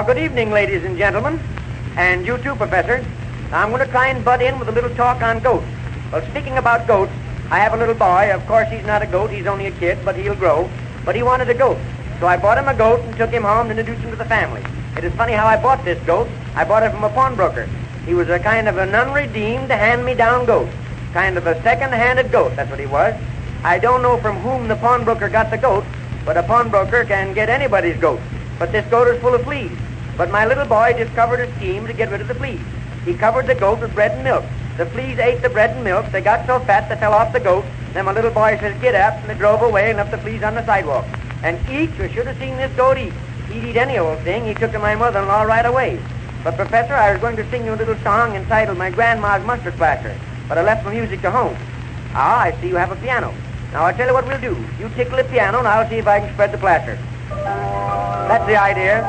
Good evening, ladies and gentlemen. And you too, Professor. Now, I'm going to try and butt in with a little talk on goats. Well, speaking about goats, I have a little boy. Of course, he's not a goat. He's only a kid, but he'll grow. But he wanted a goat. So I bought him a goat and took him home and introduced him to the family. It is funny how I bought this goat. I bought it from a pawnbroker. He was a kind of an unredeemed, hand-me-down goat. Kind of a second-handed goat, that's what he was. I don't know from whom the pawnbroker got the goat, but a pawnbroker can get anybody's goat. But this goat is full of fleas. But my little boy discovered a scheme to get rid of the fleas. He covered the goat with bread and milk. The fleas ate the bread and milk. They got so fat they fell off the goat. Then my little boy says, "Get up," and they drove away and left the fleas on the sidewalk. And each, you should have seen this goat eat. He'd eat any old thing. He took to my mother-in-law right away. But, Professor, I was going to sing you a little song entitled My Grandma's Mustard Plaster, but I left my music to home. Ah, I see you have a piano. Now, I'll tell you what we'll do. You tickle the piano, and I'll see if I can spread the plaster. That's the idea.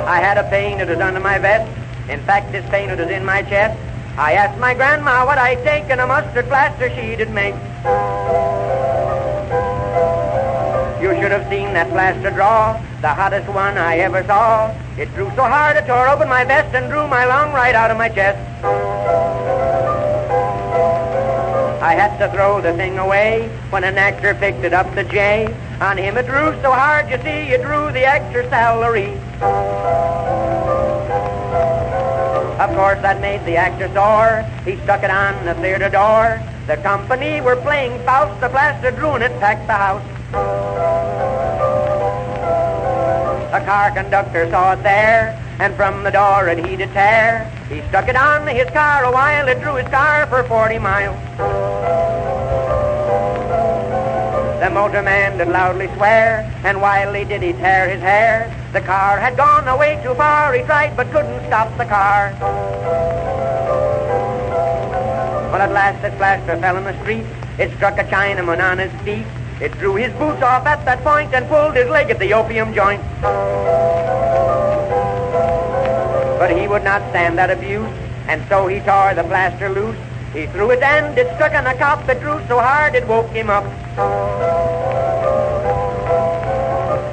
I had a pain that was under my vest. In fact, this pain that was in my chest. I asked my grandma what I'd take, and a mustard plaster she did make. You should have seen that plaster draw, the hottest one I ever saw. It drew so hard it tore open my vest and drew my lung right out of my chest. I had to throw the thing away when an actor picked it up, the J. On him it drew so hard, you see, it drew the extra salary. Of course, that made the actor sore. He stuck it on the theater door. The company were playing Faust. The plaster drew and it packed the house. The car conductor saw it there, and from the door it he did tear. He stuck it on his car a while. It drew his car for 40 miles. The motorman did loudly swear, and wildly did he tear his hair. The car had gone away too far. He tried but couldn't stop the car. Well, at last this plaster fell in the street. It struck a Chinaman on his feet. It drew his boots off at that point and pulled his leg at the opium joint. But he would not stand that abuse, and so he tore the plaster loose. He threw it and it struck on a cop that drew so hard it woke him up.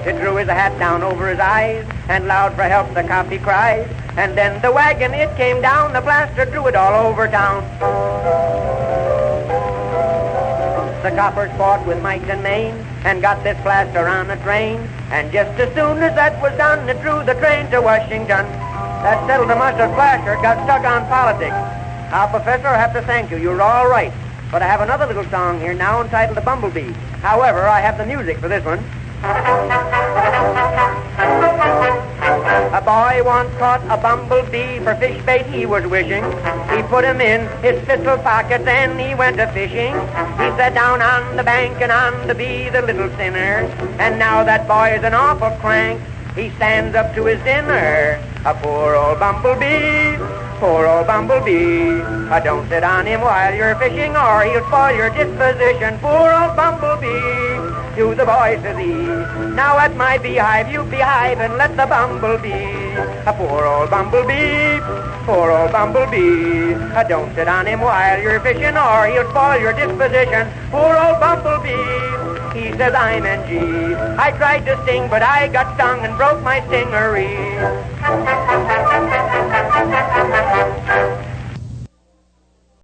It drew his hat down over his eyes, and loud for help the cop he cried. And then the wagon, it came down, the plaster drew it all over town. The coppers fought with might and main, and got this plaster on the train. And just as soon as that was done, it drew the train to Washington. That settled the mustard plaster. It got stuck on politics. Now, Professor, I have to thank you. You're all right. But I have another little song here now entitled The Bumblebee. However, I have the music for this one. A boy once caught a bumblebee for fish bait he was wishing. He put him in his pistol pocket, then he went a-fishing. He sat down on the bank and on the bee, the little sinner. And now that boy's an awful crank. He stands up to his dinner. A poor old bumblebee, poor old bumblebee. Don't sit on him while you're fishing, or he'll spoil your disposition. Poor old bumblebee. To the boy says he, now at my beehive you beehive and let the bumblebee. A poor old bumblebee, poor old bumblebee. Don't sit on him while you're fishing, or he'll spoil your disposition. Poor old bumblebee. He says, I'm NG. I tried to sting, but I got stung and broke my stingery.